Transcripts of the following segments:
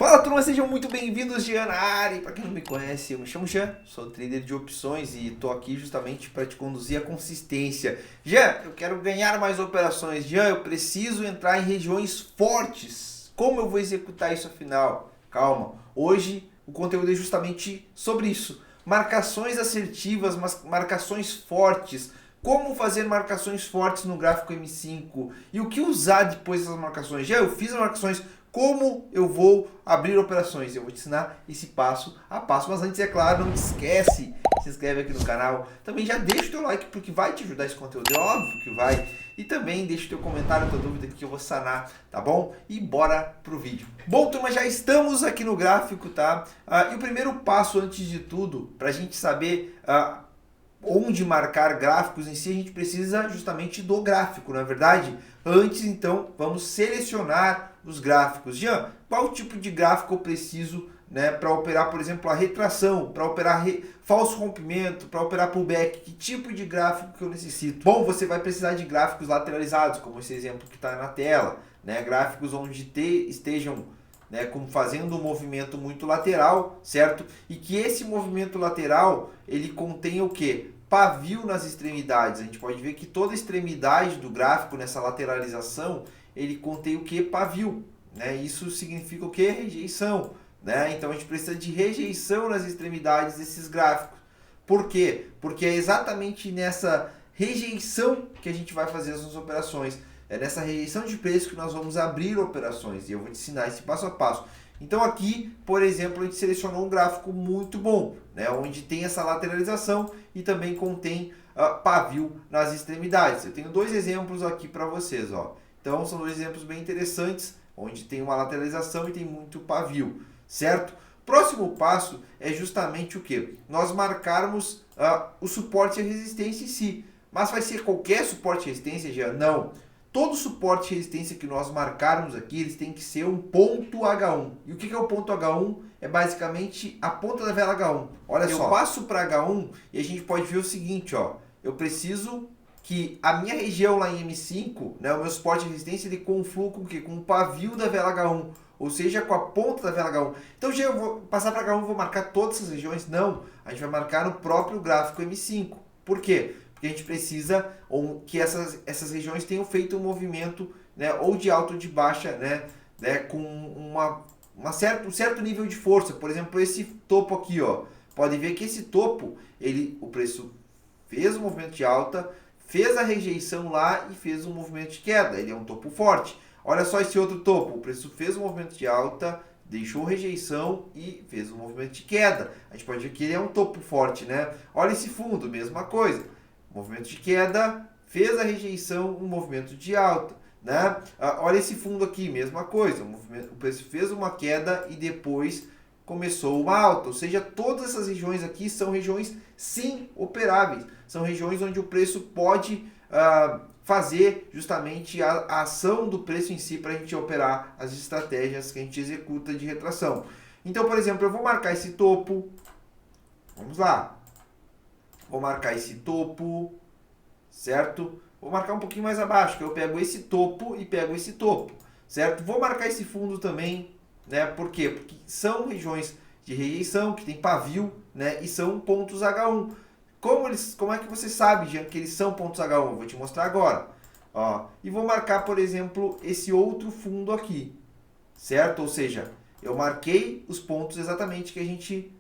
Fala turma, sejam muito bem-vindos, Jean na área. Para quem não me conhece, eu me chamo Jean, sou trader de opções e estou aqui justamente para te conduzir à consistência. Jean, eu quero ganhar mais operações. Jean, eu preciso entrar em regiões fortes. Como eu vou executar isso afinal? Calma, hoje o conteúdo é justamente sobre isso. Marcações assertivas, marcações fortes. Como fazer marcações fortes no gráfico M5 e o que usar depois dessas marcações. Já eu fiz as marcações, como eu vou abrir operações? Eu vou te ensinar esse passo a passo, mas antes, é claro, não esquece, se inscreve aqui no canal. Também já deixa o teu like, porque vai te ajudar esse conteúdo, é óbvio que vai. E também deixa o teu comentário, a tua dúvida que eu vou sanar, tá bom? E bora pro vídeo. Bom, turma, já estamos aqui no gráfico, tá? E o primeiro passo, antes de tudo, pra gente saber onde marcar gráficos em si, a gente precisa justamente do gráfico, não é verdade? Antes, então, vamos selecionar os gráficos. Jean, qual tipo de gráfico eu preciso, né, para operar, por exemplo, a retração, para operar falso rompimento, para operar pullback? Que tipo de gráfico que eu necessito? Bom, você vai precisar de gráficos lateralizados, como esse exemplo que está na tela, né? Gráficos onde estejam, né, como fazendo um movimento muito lateral, certo? E que esse movimento lateral, ele contém o quê? Pavio nas extremidades. A gente pode ver que toda a extremidade do gráfico, nessa lateralização, ele contém o quê? Pavio, né? Isso significa o quê? Rejeição, né? Então a gente precisa de rejeição nas extremidades desses gráficos. Por quê? Porque é exatamente nessa rejeição que a gente vai fazer as nossas operações. É nessa rejeição de preço que nós vamos abrir operações. E eu vou te ensinar esse passo a passo. Então aqui, por exemplo, a gente selecionou um gráfico muito bom, né, onde tem essa lateralização e também contém pavio nas extremidades. Eu tenho dois exemplos aqui para vocês. Ó. Então são dois exemplos bem interessantes, onde tem uma lateralização e tem muito pavio, certo? Próximo passo é justamente o que? Nós marcarmos o suporte e a resistência em si. Mas vai ser qualquer suporte e resistência, já? Não. Todo suporte e resistência que nós marcarmos aqui, eles têm que ser um ponto H1. E o que é o ponto H1? É basicamente a ponta da vela H1. Olha só, eu passo para H1 e a gente pode ver o seguinte, ó. Eu preciso que a minha região lá em M5, né, o meu suporte e resistência, ele conflua com o quê? Com o pavio da vela H1. Ou seja, com a ponta da vela H1. Então, já eu vou passar para H1 e vou marcar todas essas regiões? Não. A gente vai marcar no próprio gráfico M5. Por quê? Porque a gente precisa que essas regiões tenham feito um movimento, né, ou de alta ou de baixa, né, com um certo nível de força. Por exemplo, esse topo aqui, ó, pode ver que esse topo, o preço fez um movimento de alta, fez a rejeição lá e fez um movimento de queda. Ele é um topo forte. Olha só esse outro topo, o preço fez um movimento de alta, deixou rejeição e fez um movimento de queda. A gente pode ver que ele é um topo forte, né? Olha esse fundo, mesma coisa. Movimento de queda, fez a rejeição, um movimento de alta, né? Olha esse fundo aqui, mesma coisa, o preço fez uma queda e depois começou uma alta, ou seja, todas essas regiões aqui são regiões sim operáveis, são regiões onde o preço pode fazer justamente a ação do preço em si para a gente operar as estratégias que a gente executa de retração. Então, por exemplo, eu vou marcar esse topo, vamos lá. Vou marcar esse topo, certo? Vou marcar um pouquinho mais abaixo, que eu pego esse topo e pego esse topo, certo? Vou marcar esse fundo também, né? Por quê? Porque são regiões de rejeição, que tem pavio, né? E são pontos H1. Como é que você sabe, Jean, que eles são pontos H1? Eu vou te mostrar agora. Ó, e vou marcar, por exemplo, esse outro fundo aqui, certo? Ou seja, eu marquei os pontos exatamente que a gente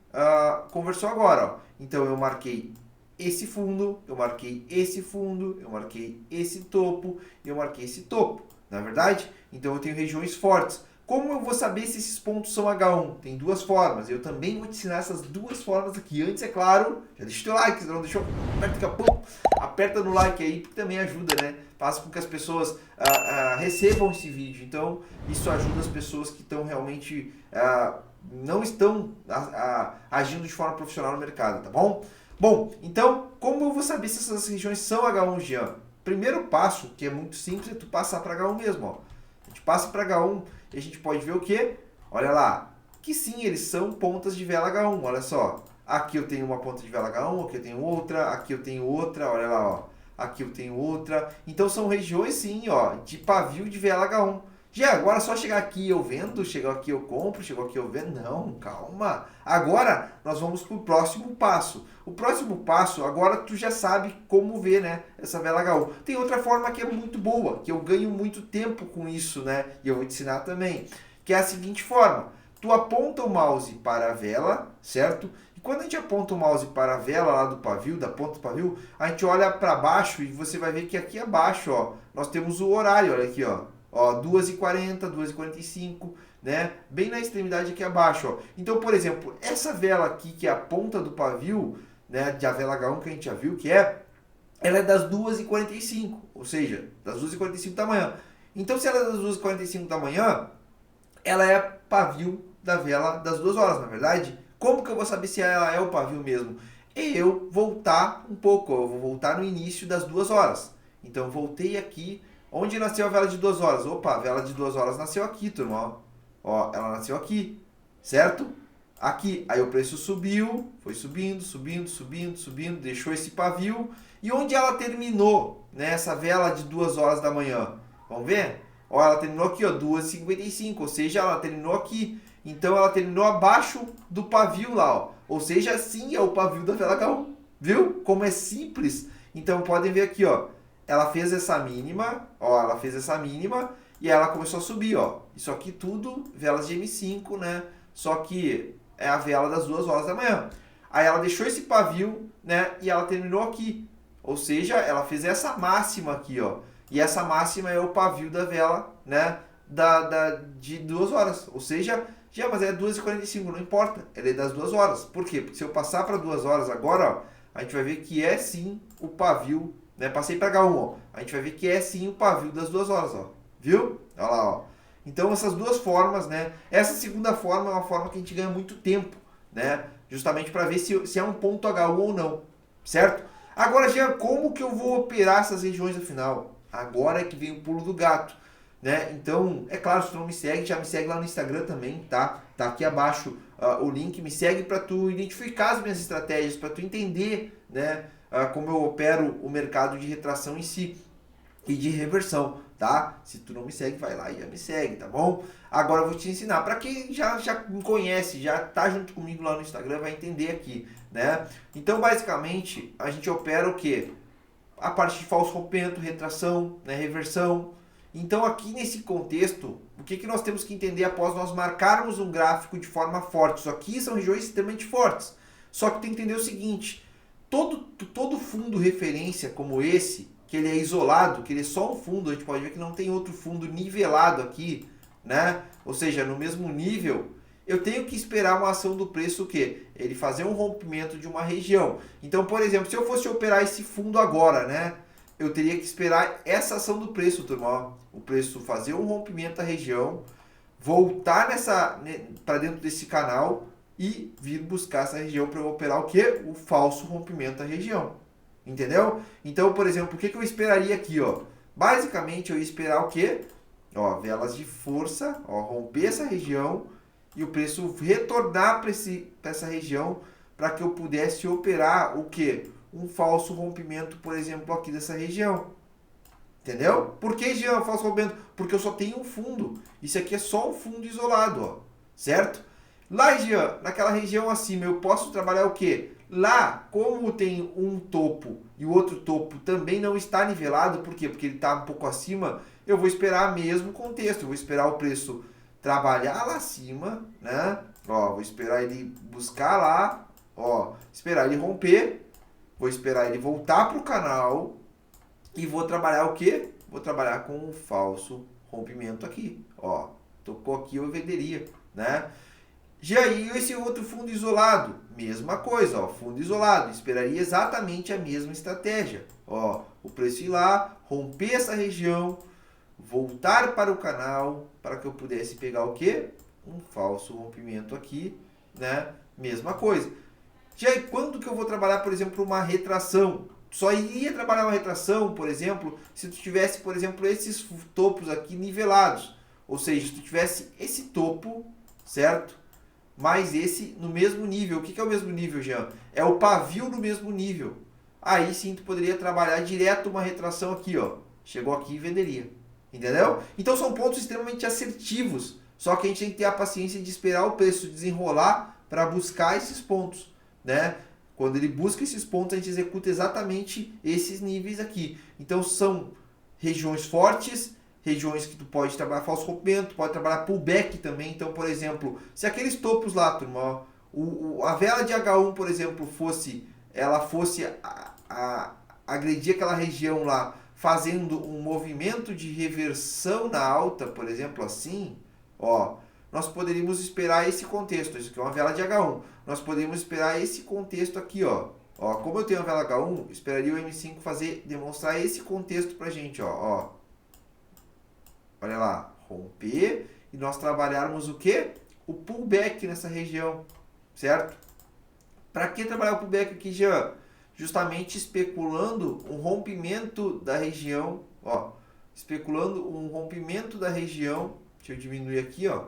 conversou agora. Ó. Então, eu marquei esse fundo, eu marquei esse fundo, eu marquei esse topo e eu marquei esse topo, não é verdade? Então eu tenho regiões fortes. Como eu vou saber se esses pontos são H1? Tem duas formas, eu também vou te ensinar essas duas formas aqui. Antes, é claro, já deixa o teu like, se não deixou, aperta no like aí, porque também ajuda, né? Faz com que as pessoas recebam esse vídeo, então isso ajuda as pessoas que estão realmente, não estão agindo de forma profissional no mercado, tá bom? Bom, então, como eu vou saber se essas regiões são H1, Jean? Primeiro passo, que é muito simples, é tu passar para H1 mesmo. Ó. A gente passa para H1 e a gente pode ver o quê? Olha lá, que sim, eles são pontas de vela H1. Olha só, aqui eu tenho uma ponta de vela H1, aqui eu tenho outra, aqui eu tenho outra, olha lá, ó. Aqui eu tenho outra. Então são regiões sim, ó, de pavio de vela H1. Já, agora é só chegar aqui eu vendo, chegou aqui eu compro, chegou aqui eu vendo. Não, calma. Agora nós vamos para o próximo passo. O próximo passo, agora tu já sabe como ver, né, essa vela H1. Tem outra forma que é muito boa, que eu ganho muito tempo com isso, né, e eu vou te ensinar também, que é a seguinte forma. Tu aponta o mouse para a vela, certo? E quando a gente aponta o mouse para a vela lá do pavio, da ponta do pavio, a gente olha para baixo e você vai ver que aqui abaixo, ó, nós temos o horário, olha aqui, ó. Ó, 2h40, 2h45, né? Bem na extremidade aqui abaixo, ó. Então, por exemplo, essa vela aqui, que é a ponta do pavio, né, de a vela H1 que a gente já viu que ela é das 2h45, ou seja, das 2h45 da manhã. Então, se ela é das 2h45 da manhã, ela é pavio da vela das 2 horas, na verdade. Como que eu vou saber se ela é o pavio mesmo? Eu voltar um pouco, eu vou voltar no início das 2 horas. Então, voltei aqui. Onde nasceu a vela de 2 horas? Opa, a vela de 2 horas nasceu aqui, turma. Ó, ela nasceu aqui, certo? Aqui. Aí o preço subiu, foi subindo, subindo, subindo, subindo, deixou esse pavio. E onde ela terminou, né? Essa vela de 2 horas da manhã? Vamos ver? Ó, ela terminou aqui, ó, 2h55, ou seja, ela terminou aqui. Então ela terminou abaixo do pavio lá, ó. Ou seja, assim é o pavio da vela H1. Viu? Como é simples. Então podem ver aqui, ó. Ela fez essa mínima, ó, ela fez essa mínima e ela começou a subir, ó. Isso aqui tudo velas de M5, né? Só que é a vela das 2 horas da manhã. Aí ela deixou esse pavio, né? E ela terminou aqui. Ou seja, ela fez essa máxima aqui, ó. E essa máxima é o pavio da vela, né? De 2 horas. Ou seja, já, mas é 2h45, não importa. Ela é das 2 horas. Por quê? Porque se eu passar para 2 horas agora, ó, a gente vai ver que é sim o pavio, né? Passei para H1, ó. A gente vai ver que é sim o pavio das 2 horas, ó. Viu? Olha lá, ó. Então essas duas formas, né? Essa segunda forma é uma forma que a gente ganha muito tempo, né? Justamente para ver se é um ponto H1 ou não, certo? Agora, Jean, como que eu vou operar essas regiões afinal? Agora é que vem o pulo do gato, né? Então, é claro, se tu não me segue, já me segue lá no Instagram também, tá? Tá aqui abaixo o link, me segue para tu identificar as minhas estratégias, para tu entender, né? Como eu opero o mercado de retração em si e de reversão, tá? Se tu não me segue, vai lá e já me segue, tá bom? Agora eu vou te ensinar. Para quem já me conhece, já tá junto comigo lá no Instagram, vai entender aqui, né? Então, basicamente, a gente opera o quê? A parte de falso rompimento, retração, né? Reversão. Então, aqui nesse contexto, o que nós temos que entender após nós marcarmos um gráfico de forma forte? Isso aqui são regiões extremamente fortes. Só que tem que entender o seguinte: todo fundo referência como esse, que ele é isolado, que ele é só um fundo, a gente pode ver que não tem outro fundo nivelado aqui, né? Ou seja, no mesmo nível, eu tenho que esperar uma ação do preço, o quê? Ele fazer um rompimento de uma região. Então, por exemplo, se eu fosse operar esse fundo agora, né? Eu teria que esperar essa ação do preço, turma. O preço fazer um rompimento da região, voltar para dentro desse canal e vir buscar essa região para eu operar o quê? O falso rompimento da região. Entendeu? Então, por exemplo, o que eu esperaria aqui, ó? Basicamente, eu ia esperar o quê? Ó, velas de força, ó, romper essa região e o preço retornar para essa região para que eu pudesse operar o quê? Um falso rompimento, por exemplo, aqui dessa região. Entendeu? Por que, Jean, falso rompimento? Porque eu só tenho um fundo. Isso aqui é só um fundo isolado, ó. Certo? Lá, Jean, naquela região acima, eu posso trabalhar o quê? Lá, como tem um topo e o outro topo também não está nivelado, por quê? Porque ele está um pouco acima, eu vou esperar mesmo contexto, eu vou esperar o preço trabalhar lá acima, né? Ó, vou esperar ele buscar lá, ó, esperar ele romper, vou esperar ele voltar para o canal e vou trabalhar o quê? Vou trabalhar com um falso rompimento aqui, ó, tocou aqui, eu venderia, né? Já aí esse outro fundo isolado, mesma coisa, ó, fundo isolado, esperaria exatamente a mesma estratégia. Ó, o preço ir lá, romper essa região, voltar para o canal, para que eu pudesse pegar o quê? Um falso rompimento aqui, né? Mesma coisa. Já aí quando que eu vou trabalhar, por exemplo, uma retração? Só iria trabalhar uma retração, por exemplo, se tu tivesse, por exemplo, esses topos aqui nivelados. Ou seja, se tu tivesse esse topo, certo? Mais esse no mesmo nível. O que é o mesmo nível, Jean? É o pavio no mesmo nível. Aí sim tu poderia trabalhar direto uma retração aqui, ó. Chegou aqui e venderia. entendeu? Então são pontos extremamente assertivos, só que a gente tem que ter a paciência de esperar o preço desenrolar para buscar esses pontos, né? Quando ele busca esses pontos, a gente executa exatamente esses níveis aqui. Então são regiões fortes, regiões que tu pode trabalhar falso rompimento, pode trabalhar pullback também. Então, por exemplo, se aqueles topos lá, turma, ó, a vela de H1, por exemplo, fosse agredir aquela região lá, fazendo um movimento de reversão na alta, por exemplo, assim, ó, nós poderíamos esperar esse contexto. Isso aqui é uma vela de H1. Nós poderíamos esperar esse contexto aqui, ó. Ó, como eu tenho a vela H1, esperaria o M5 demonstrar esse contexto pra gente, ó. Olha lá, romper e nós trabalharmos o quê? O pullback nessa região, certo? Para que trabalhar o pullback aqui, Jean? Justamente especulando um rompimento da região, ó. Especulando um rompimento da região. Deixa eu diminuir aqui, ó.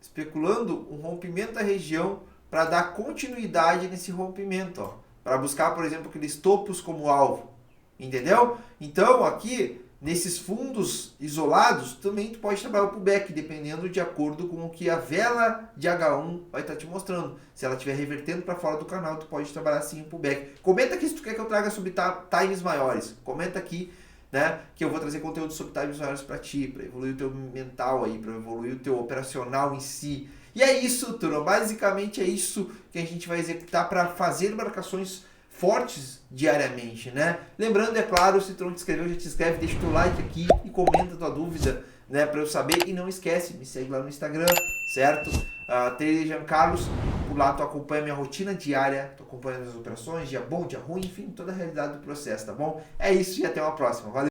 Especulando um rompimento da região para dar continuidade nesse rompimento, ó. Para buscar, por exemplo, aqueles topos como alvo. Entendeu? Então, aqui, nesses fundos isolados, também tu pode trabalhar o pullback, dependendo de acordo com o que a vela de H1 vai estar te mostrando. Se ela estiver revertendo para fora do canal, tu pode trabalhar sim o pullback. Comenta aqui se tu quer que eu traga sobre times maiores. Comenta aqui, né, que eu vou trazer conteúdo sobre times maiores para ti, para evoluir o teu mental aí, para evoluir o teu operacional em si. E é isso, turma. Basicamente é isso que a gente vai executar para fazer marcações fortes diariamente, né? Lembrando, é claro, se tu não te inscreveu, já te inscreve, deixa o teu like aqui e comenta a tua dúvida, né, para eu saber. E não esquece, me segue lá no Instagram, certo? Trader Jean Carlos, por lá tu acompanha a minha rotina diária, tu acompanha as operações, dia bom, dia ruim, enfim, toda a realidade do processo, tá bom? É isso e até uma próxima. Valeu!